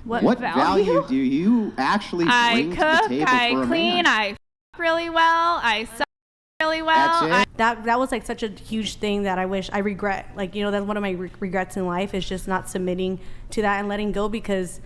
What value do you actually bring to the table for a man? I clean, I f really well, I sew really well. That's it. That was like such a huge thing that I regret. Like, you know, that's one of my regrets in life is just not submitting to that and letting go, because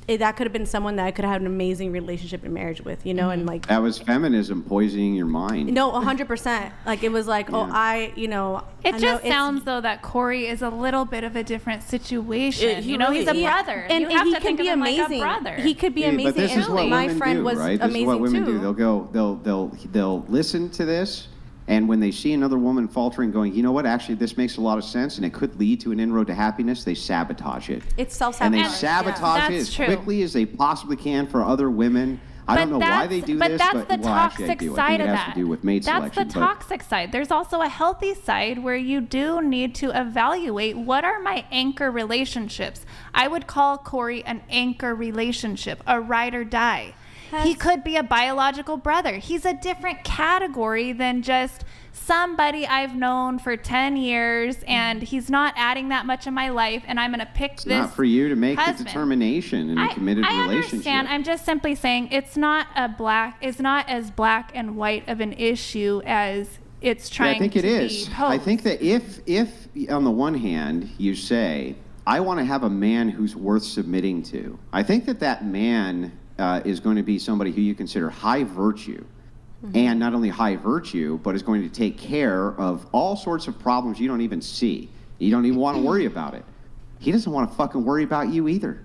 that could have been someone that I could have had an amazing relationship and marriage with, you know, and like. That was feminism poisoning your mind. No, 100%. Like, it was like, It just sounds though that Corey is a little bit of a different situation. He's a brother. And he can be amazing. Like a brother. He could be amazing. But this is what my women friend do, was right? amazing This is what women too. do. They'll listen to this, and when they see another woman faltering, going, you know what, actually this makes a lot of sense, and it could lead to an inroad to happiness, they sabotage it. It's self-sabotage. And they sabotage it as quickly as they possibly can for other women. I don't know why they do this, but that's the toxic side of that. It has to do with mate selection. That's the toxic side. There's also a healthy side where you do need to evaluate, what are my anchor relationships? I would call Corey an anchor relationship, a ride or die. He could be a biological brother. He's a different category than just somebody I've known for 10 years, and he's not adding that much in my life, and I'm going to pick this husband. It's not for you to make the determination in a committed relationship. I understand. I'm just simply saying it's not as black and white of an issue as it's trying to be. I think it is. I think that if on the one hand you say, I want to have a man who's worth submitting to, I think that man is going to be somebody who you consider high virtue. And not only high virtue, but is going to take care of all sorts of problems you don't even see. You don't even want to worry about it. He doesn't want to fucking worry about you either.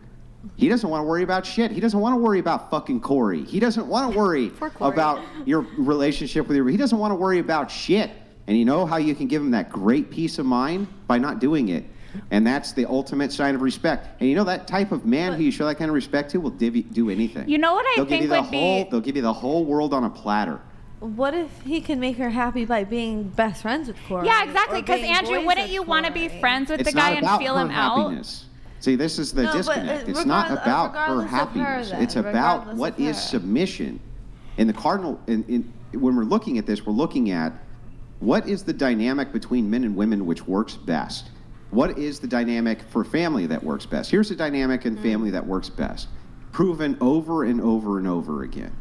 He doesn't want to worry about shit. He doesn't want to worry about fucking Corey. He doesn't want to worry about your relationship with he doesn't want to worry about shit. And you know how you can give him that great peace of mind? By not doing it. And that's the ultimate sign of respect. And you know that type of man who you show that kind of respect to will do anything. You know what I think would be... They'll give you the whole world on a platter. What if he can make her happy by being best friends with Corey? Yeah, exactly. Because Andrew, wouldn't you want to be friends with the guy and feel him happiness. See, this is the disconnect. It's not about her happiness. It's about what is submission. In the cardinal, when we're looking at this, we're looking at what is the dynamic between men and women which works best. What is the dynamic for family that works best? Here's the dynamic in family that works best. Proven over and over and over again.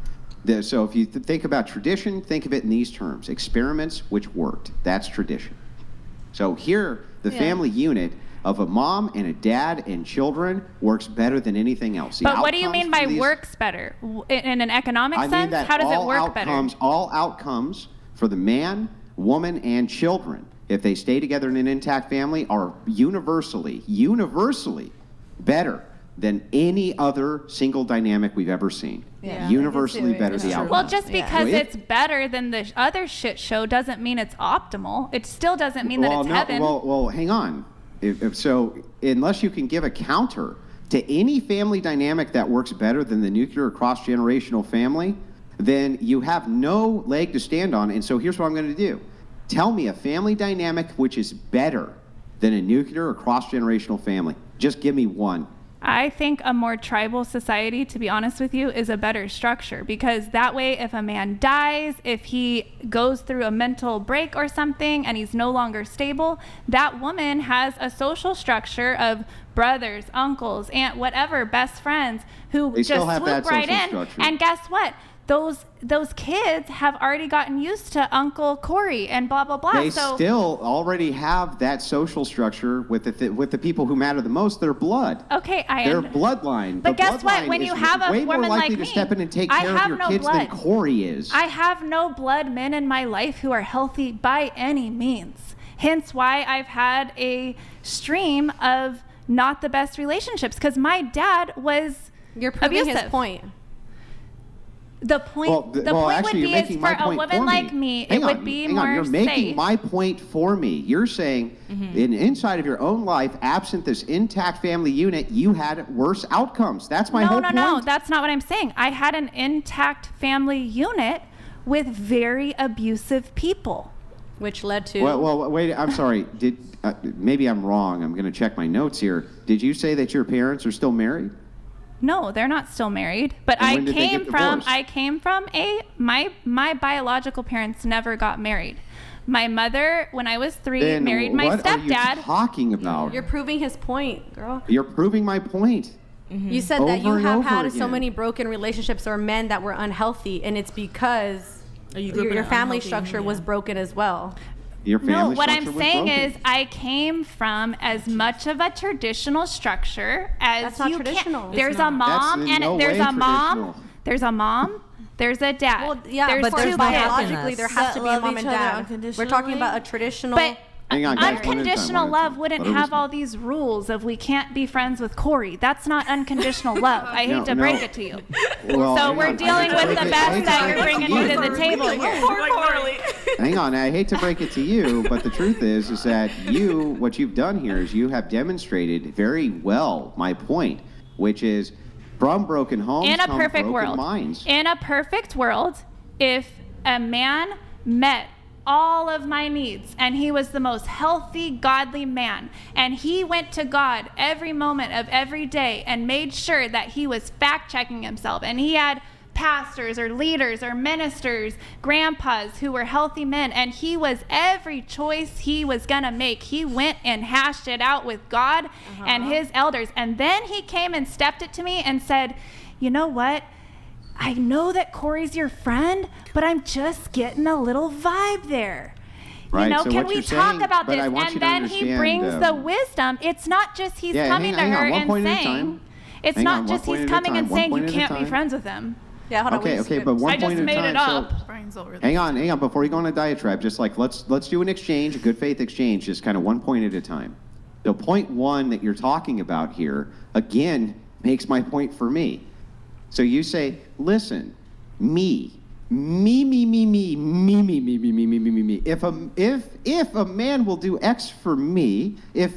So if you think about tradition, think of it in these terms. Experiments which worked. That's tradition. So here, the family unit of a mom and a dad and children works better than anything else. But what do you mean by works better? In an economic sense? How does it work better? All outcomes for the man, woman, and children, if they stay together in an intact family, are universally better than any other single dynamic we've ever seen. Yeah, universally better the outcome. Well, just because it's better than the other shit show doesn't mean it's optimal. It still doesn't mean that it's heaven. Well, hang on. So unless you can give a counter to any family dynamic that works better than the nuclear cross-generational family, then you have no leg to stand on. And so here's what I'm going to do. Tell me a family dynamic which is better than a nuclear or cross-generational family. Just give me one. I think a more tribal society, to be honest with you, is a better structure, because that way if a man dies, if he goes through a mental break or something and he's no longer stable, that woman has a social structure of brothers, uncles, aunt, whatever, best friends who just swoop right in. Structure. And guess what? Those kids have already gotten used to Uncle Corey and blah blah blah. They still already have that social structure with the people who matter the most. Their blood. Okay, their bloodline. But guess what? When you have a woman like me, way more likely to step in and take care of your kids than Corey is. I have no blood men in my life who are healthy by any means. Hence why I've had a stream of not the best relationships, because my dad was You're proving abusive. his point. The point would be is for a woman like me, it would be more safe. You're making my point for me. You're saying inside of your own life, absent this intact family unit, you had worse outcomes. That's my whole point. No, that's not what I'm saying. I had an intact family unit with very abusive people. Which led to... Well, wait, I'm sorry. Maybe I'm wrong. I'm going to check my notes here. Did you say that your parents are still married? No, they're not still married. But my biological parents never got married. My mother, when I was 3, married my stepdad. What are you talking about? You're proving his point, girl. You're proving my point. You said that you Over and have over had so again. many broken relationships or men that were unhealthy, and it's because You grew up in your an family unhealthy structure home, was yeah. broken as well. Your family No, what I'm structure was saying broken. is I came from as much of a traditional structure as That's not you traditional. can. It's There's not. a mom That's in and no there's way a mom. traditional. There's a mom. There's a dad. Well, yeah, there's but two there's no kids. biologically there has That to be a love mom each and other dad. We're talking about a unconditionally. traditional. But Hang on, guys, one at a time, unconditional one at a love time. wouldn't Let her have all respond. these rules of we can't be friends with Corey. That's not unconditional love. I hate No, to no. break it to you. Well, So hang we're on. I dealing hate to with break the it- I hate best to that break you're it to bringing to you. the table here. Poor Corey. Hang on, I hate to break it to you, but the truth is that what you've done here is you have demonstrated very well my point, which is from broken homes In a come perfect broken world. minds. In a perfect world, if a man met all of my needs and he was the most healthy, godly man, and he went to God every moment of every day and made sure that he was fact checking himself, and he had pastors or leaders or ministers, grandpas who were healthy men, and he was every choice he was gonna make, he went and hashed it out with God and his elders, and then he came and stepped it to me and said, you know what, I know that Corey's your friend, but I'm just getting a little vibe there. Right, You know, so can what we you're talk saying- about but this? I want you And to then he understand, brings the wisdom. It's not just he's Yeah, coming hang to on, her one and point at a saying, time. it's Hang not on, one just point he's at a coming and time, one saying you point at a can't be time. friends with him. Yeah, hold on. Okay, we okay, skipped- but one I point just at a made time. it up. So, Brian's over there. hang on. Before you go on a diatribe, just like let's do an exchange, a good faith exchange, just kind of one point at a time. The point one that you're talking about here again makes my point for me. So you say, listen, me. If a man will do X for me, if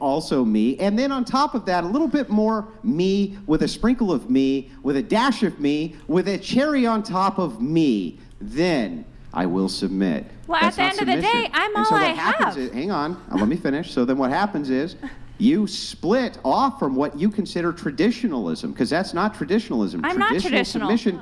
also me, and then on top of that, a little bit more me with a sprinkle of me, with a dash of me, with a cherry on top of me, then I will submit. Well, That's at the not end of the submission. day, I'm And so all what I happens have. is- hang on, let me finish. So then what happens is you split off from what you consider traditionalism, because that's not traditionalism. I'm not traditional. Submission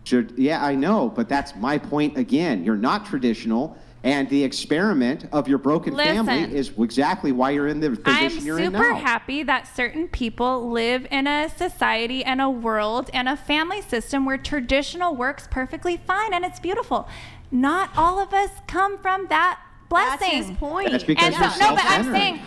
should, yeah, I know, but that's my point again. You're not traditional, and the experiment of your broken family Listen. is exactly why you're in the I'm position you're in now. super happy that certain people live in a society and a world and a family system where traditional works perfectly fine and it's beautiful. Not all of us come from that blessing. That's his point. That's because And you're so, no, but I'm self-centered. saying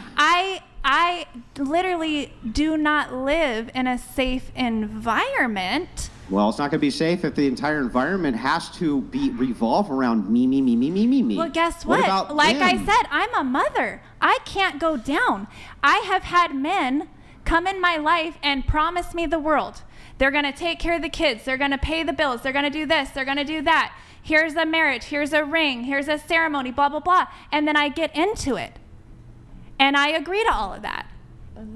I literally do not live in a safe environment. Well, it's not going to be safe if the entire environment has to revolve around me. Well, guess what? about Like I them? said, I'm a mother. I can't go down. I have had men come in my life and promise me the world. They're going to take care of the kids. They're going to pay the bills. They're going to do this. They're going to do that. Here's a marriage. Here's a ring. Here's a ceremony, blah, blah, blah. And then I get into it. And I agree to all of that.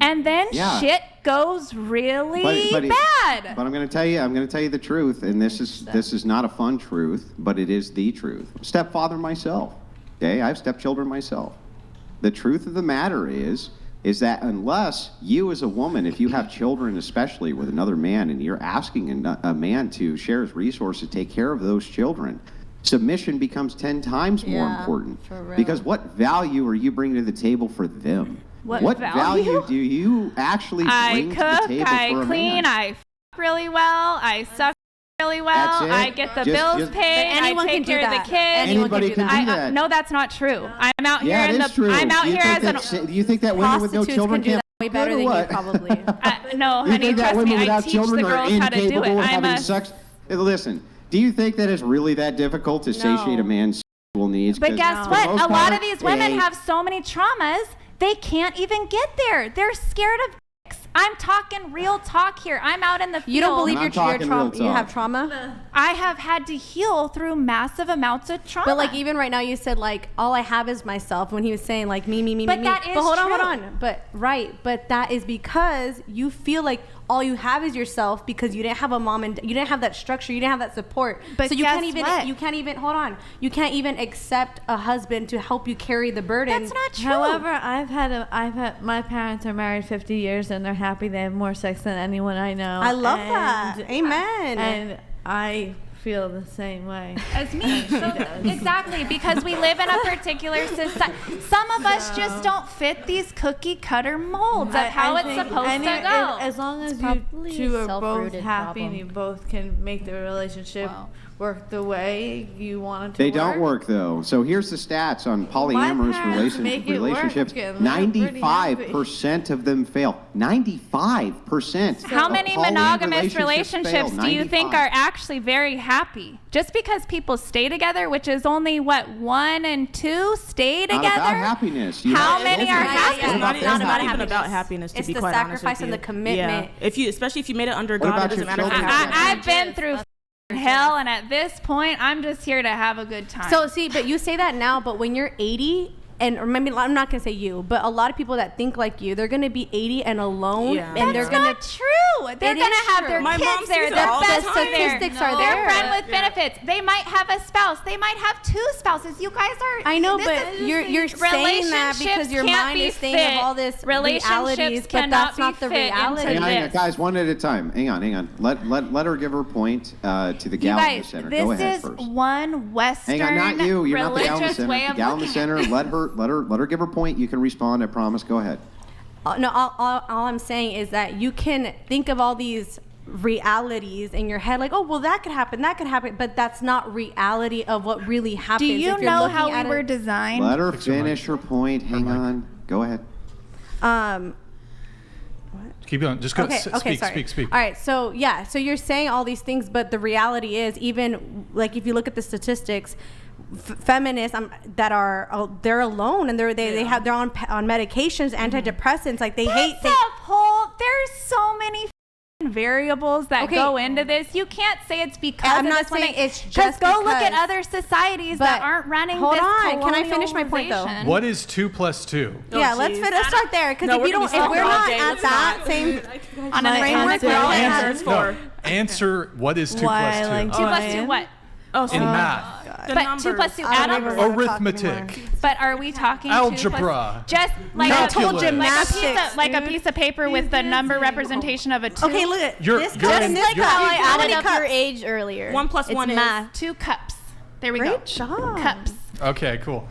And then Yeah. shit goes really bad. But I'm going to tell you the truth, and this is not a fun truth, but it is the truth. I'm a stepfather myself. Okay, I have stepchildren myself. The truth of the matter is that unless you as a woman, if you have children especially with another man, and you're asking a man to share his resources, take care of those children, submission becomes 10 times more Yeah, important. for real. Because what value are you bringing to the table for them? What value value? do you actually I bring to the cook, table I for a clean, man? I f really well, I suck really well, That's it? I get the Just- bills just- paid, But anyone I take can do care of that. the kids. Anyone Anybody can do I, that. no, that's not true. I'm out here Yeah, in it the. is true. I'm out Do you here think as an. that- do you think that women with no Prostitutes children can do can't that way do better it or than you what? probably. No, You honey, think that trust women me. I without teach the children are girls how to do it. incapable of I'm having a. sex? Listen, do you think that it's really that difficult to satiate a man's sexual needs? But 'Cause guess for what? the most A lot part, of these women they- have so many traumas, they can't even get there. They're scared of dicks. I'm talking real talk here. I'm out in the field. You don't believe I'm your talking trauma? real You have talk. trauma? I have had to heal through massive amounts of trauma. But like even right now, you said like all I have is myself. When he was saying like me, But me. that is But hold true. on. But right. But that is because you feel like all you have is yourself because you didn't have a mom and you didn't have that structure. You didn't have that support. But so you guess can't even. what? You can't even hold on. You can't even accept a husband to help you carry the burden. That's not true. However, I've had my parents are married 50 years and they're happy. They have more sex than anyone I know. I love that. Amen. And I feel the same way. as me. So, exactly, because we live in a particular society. Some of us just don't fit these cookie cutter molds of how it's think- supposed I to mean, go. As long as you probably two a are both self-rooted happy and problem. you both can make the relationship Wow. work the way you want it to They work. don't work though. So here's the stats on polyamorous parents make it work, relationships. and they're pretty happy. 95% of them fail. 95%. How of many poly monogamous fail. relationships do you think 95. are actually very happy? Just because people stay together, which is only what, 1 and 2 stay Not together? about happiness. You How have to many open are it. happy? What about It's their not about happiness? happiness. about happiness, to It's be the quite honest with sacrifice and you. the commitment. Yeah. If you, especially if you made it under What God, about it doesn't your matter what children? happens. I've been through hell, and at this point, I'm just here to have a good time. So see, but you say that now, but when you're 80, and maybe I'm not gonna say you, but a lot of people that think like you, they're gonna be 80 and alone, Yeah. and they're That's gonna. not true. They're It gonna is have true. their My mom kids there. sees it Their all the best time. Statistics are Their there. friend with benefits. They might have a spouse. They might have 2 spouses. You guys are. I know, this but is- you're saying that because relationships your can't mind be is thinking of all this fit. realities, Relationships but cannot that's not be the fit into reality. Hang on, this. guys, one at a time. Hang on. Let her give her point to the You gal in the guys, center. this Go ahead is first. one Western Hang on, not you. You're not the gal in the religious center. way The of gal in the looking center. at it. Let her give her point. You can respond. I promise. Go ahead. No, all I'm saying is that you can think of all these realities in your head, like, oh, well, that could happen, but that's not reality of what really happens. Do you If you're know looking how at we were it- designed? Let her finish her point. Hang on. Go ahead. Keep going. Just go. Okay, sorry. Speak. All right, so yeah, so you're saying all these things, but the reality is, even like if you look at the statistics, feminists that are they're alone and they're on medications, antidepressants, like they hate. There's there's so many variables that Okay. go into this. You can't say it's because I'm of not this one saying thing. it's just go look at because. other societies But that aren't running hold this on, can I finish my point, though? colonialization. What is 2 plus 2? Yeah, Oh, let's geez. let's start there, because No, if we're you gonna don't, be if talking we're all not day. at Let's that not. same on an framework, framework? we're Answer at- is for. Answer what is 2 Why, plus 2? like, 2 plus 2 what? Oh, In math. the But numbers. 2 plus 2 I add don't up? even wanna talk Arithmetic. anymore. But are we talking 2 Algebra. plus, just like Calculus. like a piece of paper with the number representation of a 2? Okay, look at You're- this you're cup. in- This you're- cup. How I How added many up cups? your age earlier. 1 plus It's 1 is math. 2 cups. There we go. Great job. Cups. Okay, cool.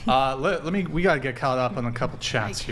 We got to get caught up on a couple chats here.